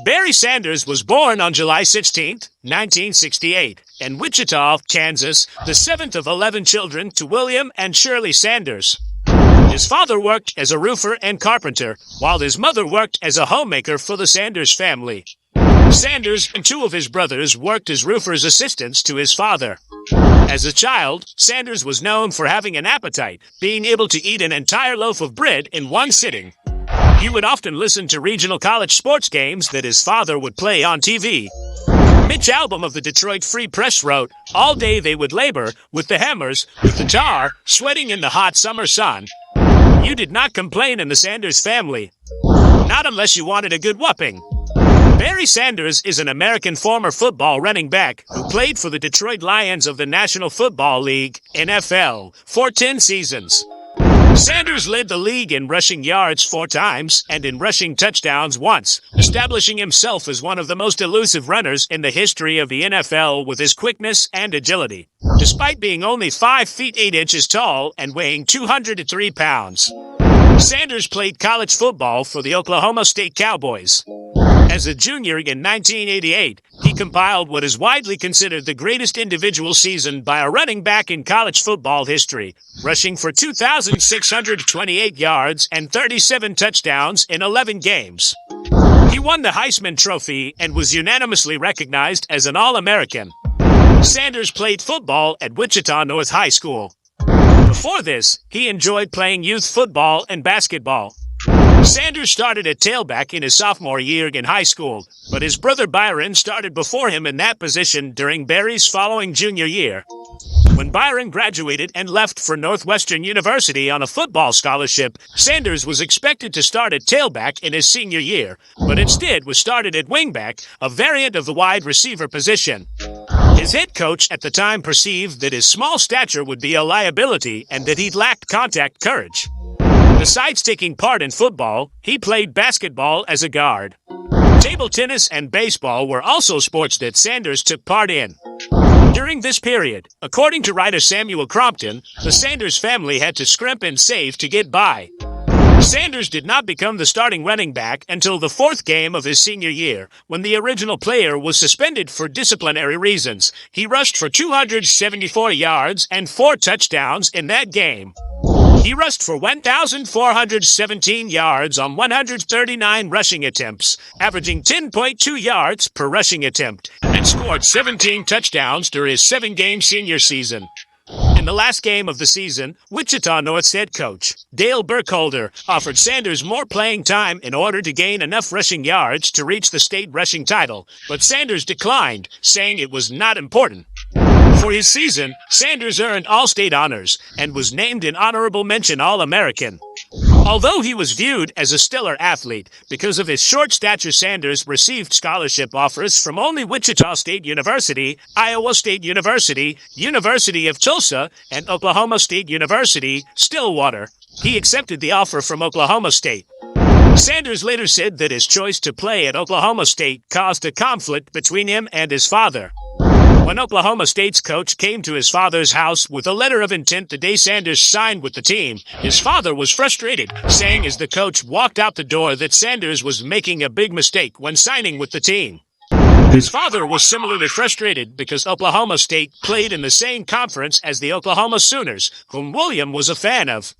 Barry Sanders was born on July 16, 1968, in Wichita, Kansas, the seventh of 11 children to William and Shirley Sanders. His father worked as a roofer and carpenter, while his mother worked as a homemaker for the Sanders family. Sanders and two of his brothers worked as roofers' assistants to his father. As a child, Sanders was known for having an appetite, being able to eat an entire loaf of bread in one sitting. He would often listen to regional college sports games that his father would play on TV. Mitch Albom of the Detroit Free Press wrote, "All day they would labor, with the hammers, with the tar, sweating in the hot summer sun. You did not complain in the Sanders family. Not unless you wanted a good whooping." Barry Sanders is an American former football running back who played for the Detroit Lions of the National Football League, NFL, for 10 seasons. Sanders led the league in rushing yards 4 times and in rushing touchdowns once, establishing himself as one of the most elusive runners in the history of the NFL with his quickness and agility, despite being only 5 feet 8 inches tall and weighing 203 pounds. Sanders played college football for the Oklahoma State Cowboys. As a junior in 1988, he compiled what is widely considered the greatest individual season by a running back in college football history, rushing for 2,628 yards and 37 touchdowns in 11 games. He won the Heisman Trophy and was unanimously recognized as an All-American. Sanders played football at Wichita North High School. Before this, he enjoyed playing youth football and basketball. Sanders started at tailback in his sophomore year in high school, but his brother Byron started before him in that position during Barry's following junior year. When Byron graduated and left for Northwestern University on a football scholarship, Sanders was expected to start at tailback in his senior year, but instead was started at wingback, a variant of the wide receiver position. His head coach at the time perceived that his small stature would be a liability and that he lacked contact courage. Besides taking part in football, he played basketball as a guard. Table tennis and baseball were also sports that Sanders took part in. During this period, according to writer Samuel Crompton, the Sanders family had to scrimp and save to get by. Sanders did not become the starting running back until the 4th game of his senior year, when the original player was suspended for disciplinary reasons. He rushed for 274 yards and 4 touchdowns in that game. He rushed for 1,417 yards on 139 rushing attempts, averaging 10.2 yards per rushing attempt, and scored 17 touchdowns during his 7-game senior season. In the last game of the season, Wichita North's head coach, Dale Burkholder, offered Sanders more playing time in order to gain enough rushing yards to reach the state rushing title, but Sanders declined, saying it was not important. For his season, Sanders earned All-State honors and was named an honorable mention All-American. Although he was viewed as a stellar athlete, because of his short stature, Sanders received scholarship offers from only Wichita State University, Iowa State University, University of Tulsa, and Oklahoma State University, Stillwater. He accepted the offer from Oklahoma State. Sanders later said that his choice to play at Oklahoma State caused a conflict between him and his father. When Oklahoma State's coach came to his father's house with a letter of intent the day Sanders signed with the team, his father was frustrated, saying as the coach walked out the door that Sanders was making a big mistake when signing with the team. His father was similarly frustrated because Oklahoma State played in the same conference as the Oklahoma Sooners, whom William was a fan of.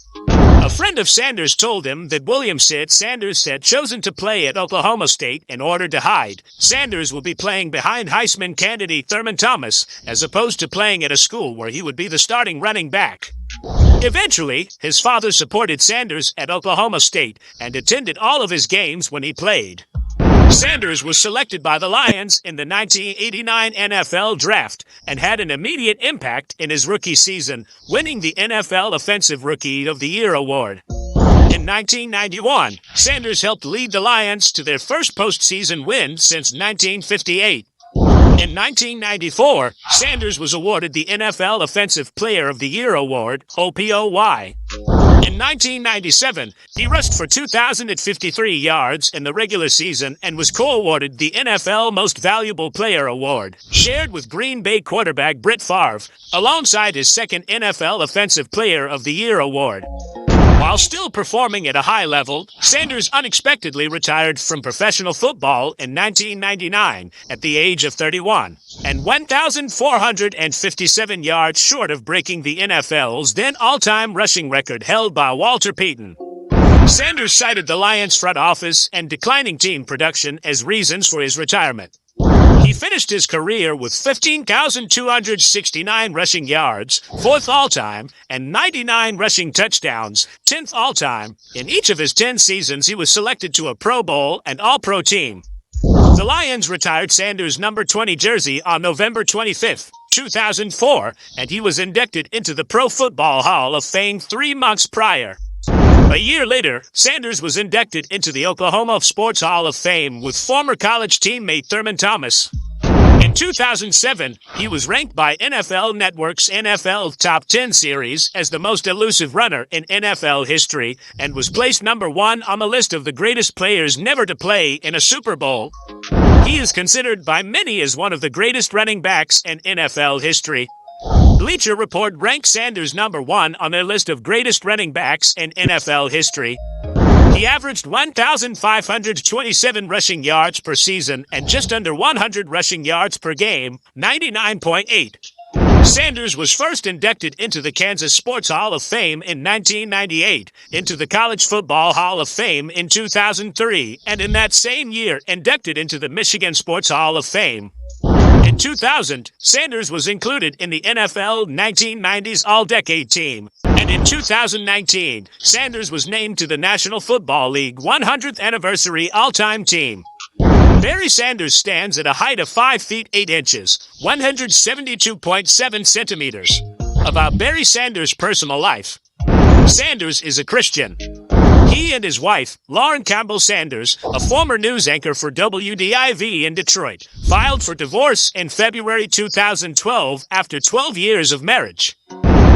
A friend of Sanders told him that William said Sanders had chosen to play at Oklahoma State in order to hide. Sanders will be playing behind Heisman candidate Thurman Thomas, as opposed to playing at a school where he would be the starting running back. Eventually, his father supported Sanders at Oklahoma State and attended all of his games when he played. Sanders was selected by the Lions in the 1989 NFL Draft and had an immediate impact in his rookie season, winning the NFL Offensive Rookie of the Year award. In 1991, Sanders helped lead the Lions to their first postseason win since 1958. In 1994, Sanders was awarded the NFL Offensive Player of the Year award, OPOY. In 1997, he rushed for 2,053 yards in the regular season and was co-awarded the NFL Most Valuable Player award, shared with Green Bay quarterback Brett Favre, alongside his second NFL Offensive Player of the Year award. While still performing at a high level, Sanders unexpectedly retired from professional football in 1999 at the age of 31, and 1,457 yards short of breaking the NFL's then all-time rushing record held by Walter Payton. Sanders cited the Lions front office and declining team production as reasons for his retirement. He finished his career with 15,269 rushing yards, 4th all-time, and 99 rushing touchdowns, 10th all-time. In each of his 10 seasons, he was selected to a Pro Bowl and All-Pro team. The Lions retired Sanders' number 20 jersey on November 25, 2004, and he was inducted into the Pro Football Hall of Fame 3 months prior. A year later, Sanders was inducted into the Oklahoma Sports Hall of Fame with former college teammate Thurman Thomas. In 2007, he was ranked by NFL Network's NFL Top 10 series as the most elusive runner in NFL history and was placed number 1 on the list of the greatest players never to play in a Super Bowl. He is considered by many as one of the greatest running backs in NFL history. Bleacher Report ranked Sanders number 1 on their list of greatest running backs in NFL history. He averaged 1,527 rushing yards per season and just under 100 rushing yards per game, 99.8. Sanders was first inducted into the Kansas Sports Hall of Fame in 1998, into the College Football Hall of Fame in 2003, and in that same year inducted into the Michigan Sports Hall of Fame. In 2000, Sanders was included in the NFL 1990s All-Decade Team. And in 2019, Sanders was named to the National Football League 100th Anniversary All-Time Team. Barry Sanders stands at a height of 5 feet 8 inches, 172.7 centimeters. About Barry Sanders' personal life. Sanders is a Christian. He and his wife, Lauren Campbell Sanders, a former news anchor for WDIV in Detroit, filed for divorce in February 2012 after 12 years of marriage.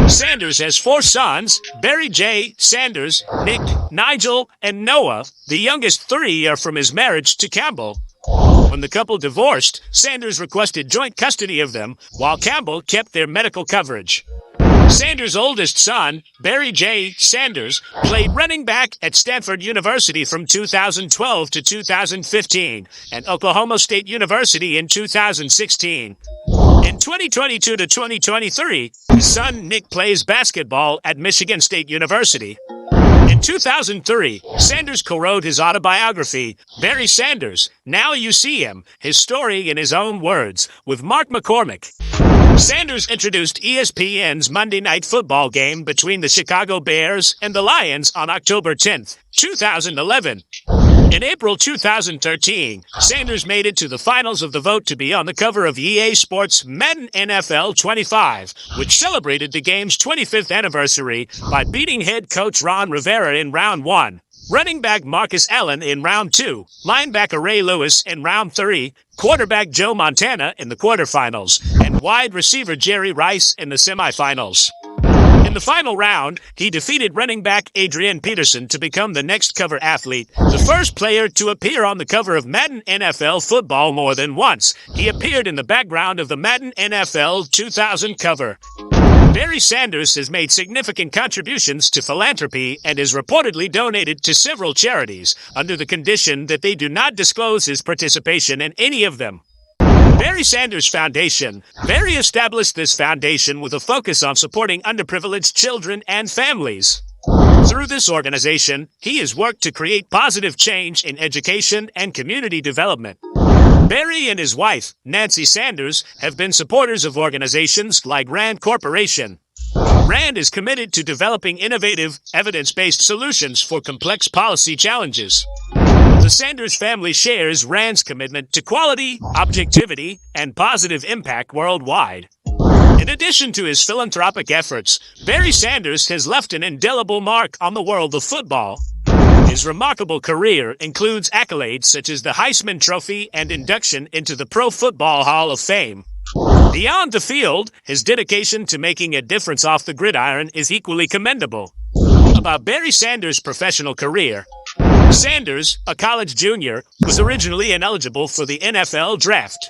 Sanders has 4 sons, Barry J. Sanders, Nick, Nigel, and Noah. The youngest 3 are from his marriage to Campbell. When the couple divorced, Sanders requested joint custody of them, while Campbell kept their medical coverage. Sanders' oldest son, Barry J. Sanders, played running back at Stanford University from 2012 to 2015 and Oklahoma State University in 2016. In 2022 to 2023, his son Nick plays basketball at Michigan State University. In 2003, Sanders co-wrote his autobiography, Barry Sanders, Now You See Him, his story in his own words, with Mark McCormick. Sanders introduced ESPN's Monday Night Football game between the Chicago Bears and the Lions on October 10, 2011. In April 2013, Sanders made it to the finals of the vote to be on the cover of EA Sports' Madden NFL 25, which celebrated the game's 25th anniversary by beating head coach Ron Rivera in Round 1, running back Marcus Allen in Round 2, linebacker Ray Lewis in Round 3, quarterback Joe Montana in the quarterfinals, and wide receiver Jerry Rice in the semifinals. In the final round, he defeated running back Adrian Peterson to become the next cover athlete, the first player to appear on the cover of Madden NFL football more than once. He appeared in the background of the Madden NFL 2000 cover. Barry Sanders has made significant contributions to philanthropy and is reportedly donated to several charities, under the condition that they do not disclose his participation in any of them. Barry Sanders Foundation. Barry established this foundation with a focus on supporting underprivileged children and families. Through this organization, he has worked to create positive change in education and community development. Barry and his wife, Nancy Sanders, have been supporters of organizations like RAND Corporation. RAND is committed to developing innovative, evidence-based solutions for complex policy challenges. The Sanders family shares RAND's commitment to quality, objectivity, and positive impact worldwide. In addition to his philanthropic efforts, Barry Sanders has left an indelible mark on the world of football. His remarkable career includes accolades such as the Heisman Trophy and induction into the Pro Football Hall of Fame. Beyond the field, his dedication to making a difference off the gridiron is equally commendable. About Barry Sanders' professional career. Sanders, a college junior, was originally ineligible for the NFL draft.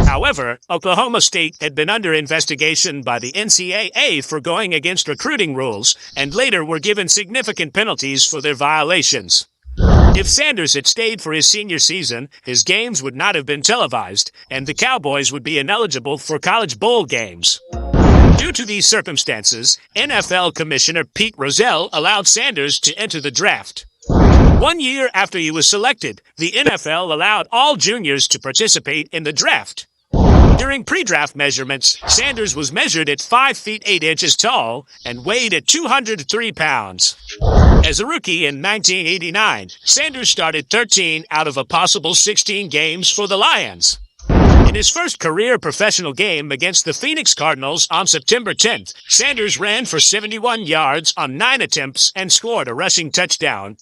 However, Oklahoma State had been under investigation by the NCAA for going against recruiting rules, and later were given significant penalties for their violations. If Sanders had stayed for his senior season, his games would not have been televised, and the Cowboys would be ineligible for college bowl games. Due to these circumstances, NFL Commissioner Pete Rozelle allowed Sanders to enter the draft. 1 year after he was selected, the NFL allowed all juniors to participate in the draft. During pre-draft measurements, Sanders was measured at 5 feet 8 inches tall and weighed at 203 pounds. As a rookie in 1989, Sanders started 13 out of a possible 16 games for the Lions. In his first career professional game against the Phoenix Cardinals on September 10th, Sanders ran for 71 yards on 9 attempts and scored a rushing touchdown.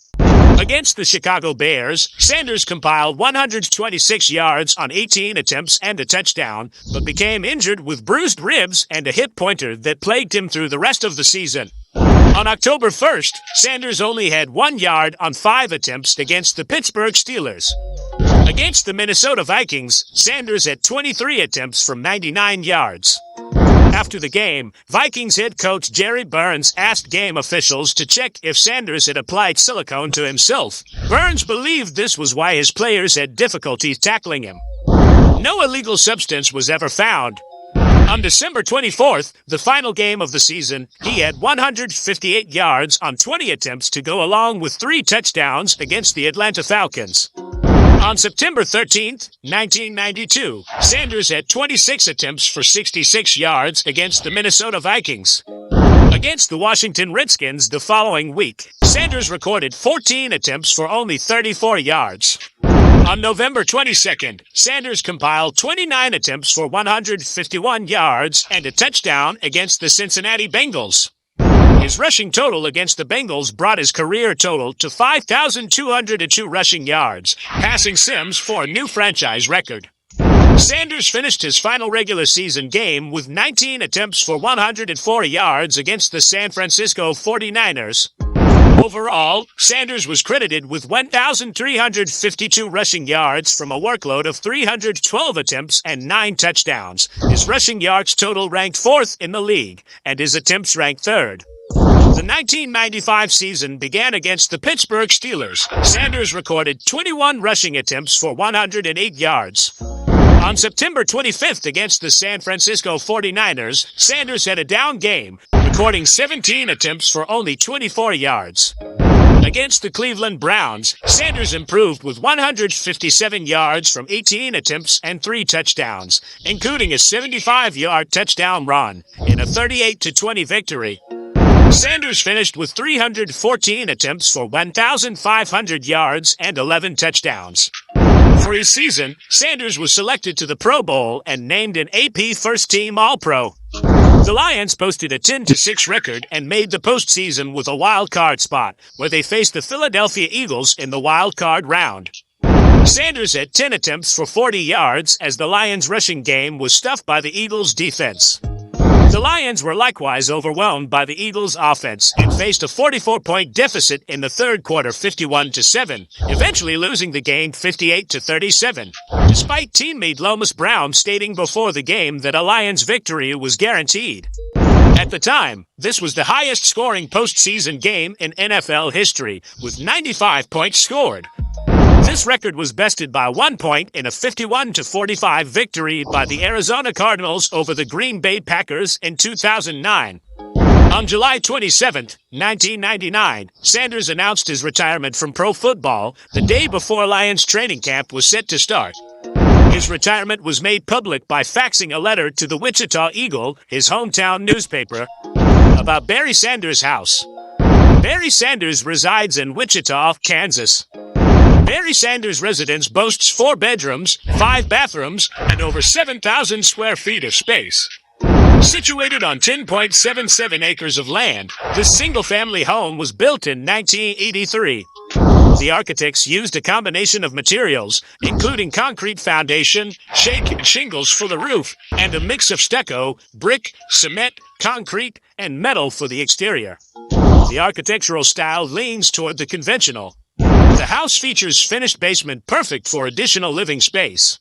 Against the Chicago Bears, Sanders compiled 126 yards on 18 attempts and a touchdown, but became injured with bruised ribs and a hip pointer that plagued him through the rest of the season. On October 1st, Sanders only had 1 yard on 5 attempts against the Pittsburgh Steelers. Against the Minnesota Vikings, Sanders had 23 attempts from 99 yards. After the game, Vikings head coach Jerry Burns asked game officials to check if Sanders had applied silicone to himself. Burns believed this was why his players had difficulty tackling him. No illegal substance was ever found. On December 24th, the final game of the season, he had 158 yards on 20 attempts to go along with 3 touchdowns against the Atlanta Falcons. On September 13th, 1992, Sanders had 26 attempts for 66 yards against the Minnesota Vikings. Against the Washington Redskins the following week, Sanders recorded 14 attempts for only 34 yards. On November 22nd, Sanders compiled 29 attempts for 151 yards and a touchdown against the Cincinnati Bengals. His rushing total against the Bengals brought his career total to 5,202 rushing yards, passing Sims for a new franchise record. Sanders finished his final regular season game with 19 attempts for 104 yards against the San Francisco 49ers. Overall, Sanders was credited with 1,352 rushing yards from a workload of 312 attempts and 9 touchdowns. His rushing yards total ranked 4th in the league, and his attempts ranked 3rd. The 1995 season began against the Pittsburgh Steelers. Sanders recorded 21 rushing attempts for 108 yards. On September 25th against the San Francisco 49ers, Sanders had a down game, recording 17 attempts for only 24 yards. Against the Cleveland Browns, Sanders improved with 157 yards from 18 attempts and 3 touchdowns, including a 75-yard touchdown run in a 38-20 victory. Sanders finished with 314 attempts for 1,500 yards and 11 touchdowns. For his season, Sanders was selected to the Pro Bowl and named an AP First-Team All-Pro. The Lions posted a 10-6 record and made the postseason with a wild card spot, where they faced the Philadelphia Eagles in the wild card round. Sanders had 10 attempts for 40 yards as the Lions' rushing game was stuffed by the Eagles' defense. The Lions were likewise overwhelmed by the Eagles' offense and faced a 44-point deficit in the third quarter 51-7, eventually losing the game 58-37, despite teammate Lomas Brown stating before the game that a Lions victory was guaranteed. At the time, this was the highest-scoring postseason game in NFL history, with 95 points scored. This record was bested by 1 point in a 51-45 victory by the Arizona Cardinals over the Green Bay Packers in 2009. On July 27, 1999, Sanders announced his retirement from pro football the day before Lions training camp was set to start. His retirement was made public by faxing a letter to the Wichita Eagle, his hometown newspaper, about Barry Sanders' house. Barry Sanders resides in Wichita, Kansas. Barry Sanders' residence boasts 4 bedrooms, 5 bathrooms, and over 7,000 square feet of space. Situated on 10.77 acres of land, this single-family home was built in 1983. The architects used a combination of materials, including concrete foundation, shake and shingles for the roof, and a mix of stucco, brick, cement, concrete, and metal for the exterior. The architectural style leans toward the conventional. The house features finished basement perfect for additional living space.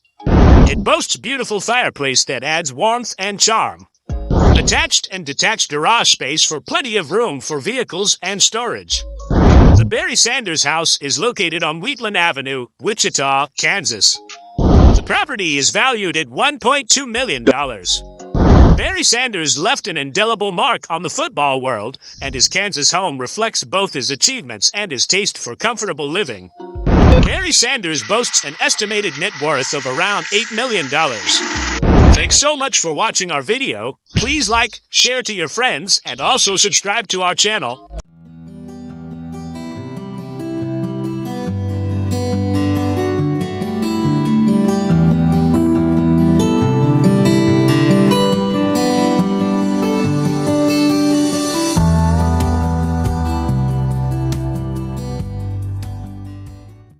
It boasts beautiful fireplace that adds warmth and charm. Attached and detached garage space for plenty of room for vehicles and storage. The Barry Sanders house is located on Wheatland Avenue, Wichita, Kansas. The property is valued at $1.2 million. Barry Sanders left an indelible mark on the football world, and his Kansas home reflects both his achievements and his taste for comfortable living. Barry Sanders boasts an estimated net worth of around $8 million. Thanks so much for watching our video. Please like, share to your friends, and also subscribe to our channel.